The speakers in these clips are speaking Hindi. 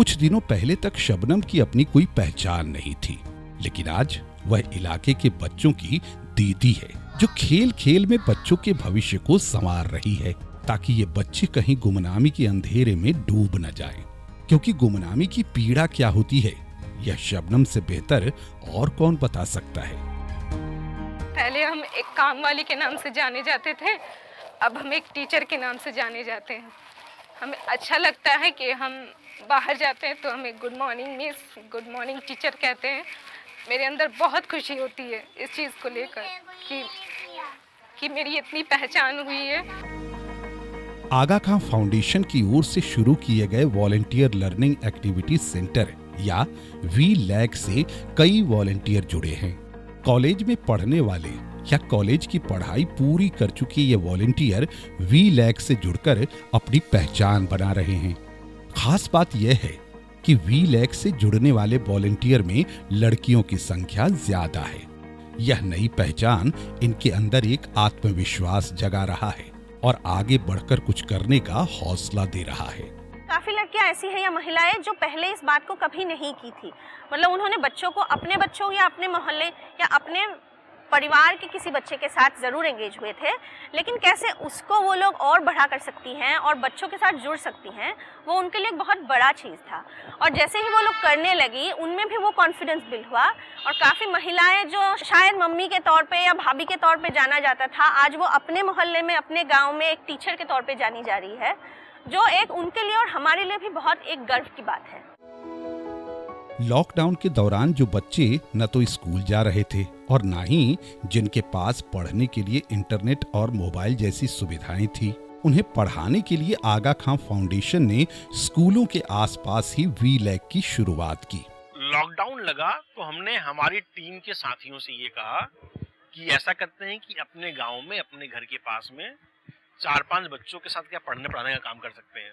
कुछ दिनों पहले तक शबनम की अपनी कोई पहचान नहीं थी, लेकिन आज वह इलाके के बच्चों की दीदी है, जो खेल खेल में बच्चों के भविष्य को संवार रही है, ताकि ये बच्चे कहीं गुमनामी के अंधेरे में डूब न जाएं। क्योंकि गुमनामी की पीड़ा क्या होती है, यह शबनम से बेहतर और कौन बता सकता है। पहले हम एक काम वाली के नाम से जाने जाते थे, अब हम एक टीचर के नाम से जाने जाते हैं। हमें अच्छा लगता है कि हम बाहर जाते हैं तो हमें good morning miss, good morning teacher कहते हैं। मेरे अंदर बहुत खुशी होती है इस चीज़ को लेकर कि मेरी इतनी पहचान हुई है। आगा खां फाउंडेशन की ओर से शुरू किए गए वॉलेंटियर लर्निंग एक्टिविटी सेंटर या वी लैग से कई वॉलेंटियर जुड़े हैं। कॉलेज में पढ़ने वाले या कॉलेज की पढ़ाई पूरी कर चुके ये वॉलेंटियर वी लैग से जुड़कर अपनी पहचान बना रहे हैं। खास बात यह है कि वी लैग से जुड़ने वाले वॉलेंटियर में लड़कियों की संख्या ज्यादा है। यह नई पहचान इनके अंदर एक आत्मविश्वास जगा रहा है और आगे बढ़कर कुछ करने का हौसला दे रहा है। काफ़ी लड़कियां ऐसी हैं या महिलाएं जो पहले इस बात को कभी नहीं की थी, मतलब उन्होंने बच्चों को अपने बच्चों या अपने मोहल्ले या अपने परिवार के किसी बच्चे के साथ ज़रूर एंगेज हुए थे, लेकिन कैसे उसको वो लोग और बढ़ा कर सकती हैं और बच्चों के साथ जुड़ सकती हैं, वो उनके लिए एक बहुत बड़ा चीज़ था। और जैसे ही वो लोग करने लगी, उनमें भी वो कॉन्फिडेंस बिल्ड हुआ और काफ़ी महिलाएं जो शायद मम्मी के तौर पे या भाभी के तौर पे जाना जाता था, आज वो अपने मोहल्ले में, अपने गाँव में एक टीचर के तौर पर जानी जा रही है, जो एक उनके लिए और हमारे लिए भी बहुत एक गर्व की बात है। लॉकडाउन के दौरान जो बच्चे न तो स्कूल जा रहे थे और न ही जिनके पास पढ़ने के लिए इंटरनेट और मोबाइल जैसी सुविधाएं थी, उन्हें पढ़ाने के लिए आगा खां फाउंडेशन ने स्कूलों के आसपास ही वी लैग की शुरुआत की। लॉकडाउन लगा तो हमने हमारी टीम के साथियों से ये कहा कि ऐसा करते हैं कि अपने गाँव में, अपने घर के पास में 4-5 बच्चों के साथ क्या पढ़ने पढ़ाने का काम कर सकते हैं।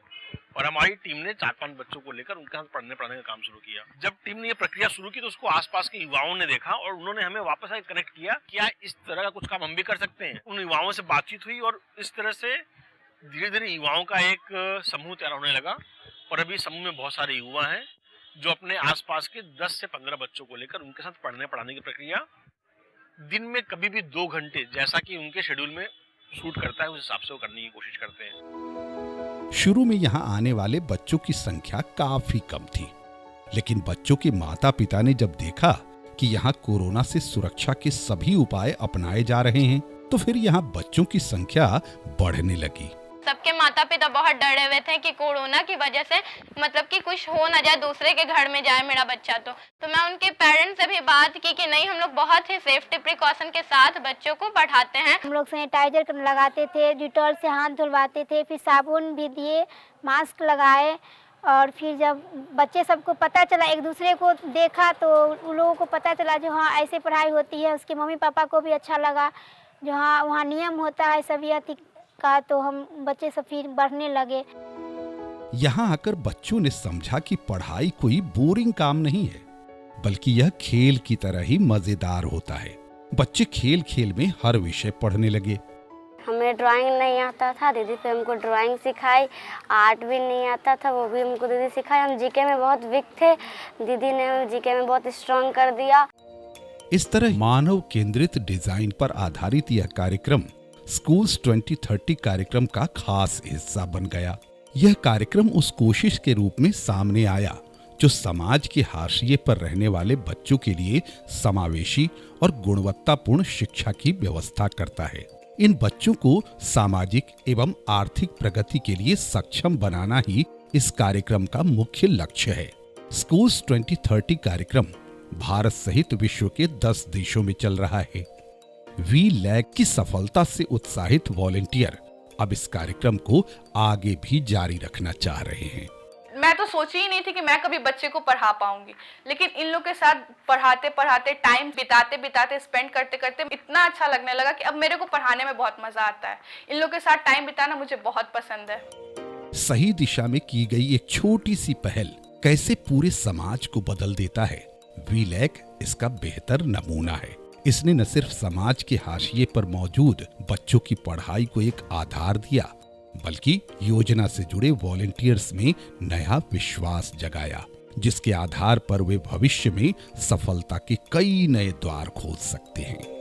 और हमारी टीम ने 4-5 बच्चों को लेकर उनके साथ पढ़ने पढ़ाने का काम शुरू किया। जब टीम ने ये प्रक्रिया शुरू की तो उसको आसपास के युवाओं ने देखा और उन्होंने हमें वापस आके कनेक्ट किया, क्या इस तरह का कुछ काम हम भी कर सकते हैं। उन युवाओं से बातचीत हुई और इस तरह से धीरे धीरे युवाओं का एक समूह तैयार होने लगा। और अभी समूह में बहुत सारे युवा हैं जो अपने आसपास के 10 से 15 बच्चों को लेकर उनके साथ पढ़ने पढ़ाने की प्रक्रिया दिन में कभी भी 2 घंटे, जैसा कि उनके शेड्यूल में शूट करता है, उस हिसाब से वो करने की कोशिश करते हैं। शुरू में यहाँ आने वाले बच्चों की संख्या काफी कम थी, लेकिन बच्चों के माता पिता ने जब देखा कि यहाँ कोरोना से सुरक्षा के सभी उपाय अपनाए जा रहे हैं, तो फिर यहाँ बच्चों की संख्या बढ़ने लगी। सबके माता पिता बहुत डरे हुए थे कि कोरोना की वजह से मतलब कि कुछ हो ना जाए, दूसरे के घर में जाए मेरा बच्चा। तो मैं उनके पेरेंट्स से भी बात की कि नहीं, हम लोग बहुत ही सेफ्टी प्रिकॉशन के साथ बच्चों को पढ़ाते हैं। हम लोग सैनिटाइजर लगाते थे, डिटॉल से हाथ धुलवाते थे, फिर साबुन भी दिए, मास्क लगाए। और फिर जब बच्चे सबको पता चला, एक दूसरे को देखा, तो उन लोगों को पता चला जो हाँ ऐसे पढ़ाई होती है। उसके मम्मी पापा को भी अच्छा लगा जो हाँ वहाँ नियम होता है सभी का, तो हम बच्चे सब फिर बढ़ने लगे। यहाँ आकर बच्चों ने समझा कि पढ़ाई कोई बोरिंग काम नहीं है, बल्कि यह खेल की तरह ही मजेदार होता है। बच्चे खेल खेल में हर विषय पढ़ने लगे। हमें ड्राइंग नहीं आता था, दीदी फिर हमको ड्राइंग सिखाई। आर्ट भी नहीं आता था, वो भी हमको दीदी सिखाई। हम जीके में बहुत वीक थे, दीदी ने हमें जीके में बहुत स्ट्रांग कर दिया। इस तरह मानव केंद्रित डिजाइन पर आधारित यह कार्यक्रम स्कूल्स 2030 कार्यक्रम का खास हिस्सा बन गया। यह कार्यक्रम उस कोशिश के रूप में सामने आया जो समाज के हाशिए पर रहने वाले बच्चों के लिए समावेशी और गुणवत्तापूर्ण शिक्षा की व्यवस्था करता है। इन बच्चों को सामाजिक एवं आर्थिक प्रगति के लिए सक्षम बनाना ही इस कार्यक्रम का मुख्य लक्ष्य है। स्कूल्स 2030 कार्यक्रम भारत सहित विश्व के 10 देशों में चल रहा है। वी लैग की सफलता से उत्साहित वॉलेंटियर अब इस कार्यक्रम को आगे भी जारी रखना चाह रहे हैं। मैं तो सोची ही नहीं थी कि मैं कभी बच्चे को पढ़ा पाऊंगी, लेकिन इन लोग के साथ पढ़ाते पढ़ाते, टाइम बिताते बिताते, स्पेंड करते करते इतना अच्छा लगने लगा कि अब मेरे को पढ़ाने में बहुत मजा आता है। इन लोग के साथ टाइम बिताना मुझे बहुत पसंद है। सही दिशा में की गई एक छोटी सी पहल कैसे पूरे समाज को बदल देता है, वी लैग इसका बेहतर नमूना है। इसने न सिर्फ समाज के हाशिए पर मौजूद बच्चों की पढ़ाई को एक आधार दिया, बल्कि योजना से जुड़े वॉलंटियर्स में नया विश्वास जगाया, जिसके आधार पर वे भविष्य में सफलता के कई नए द्वार खोल सकते हैं।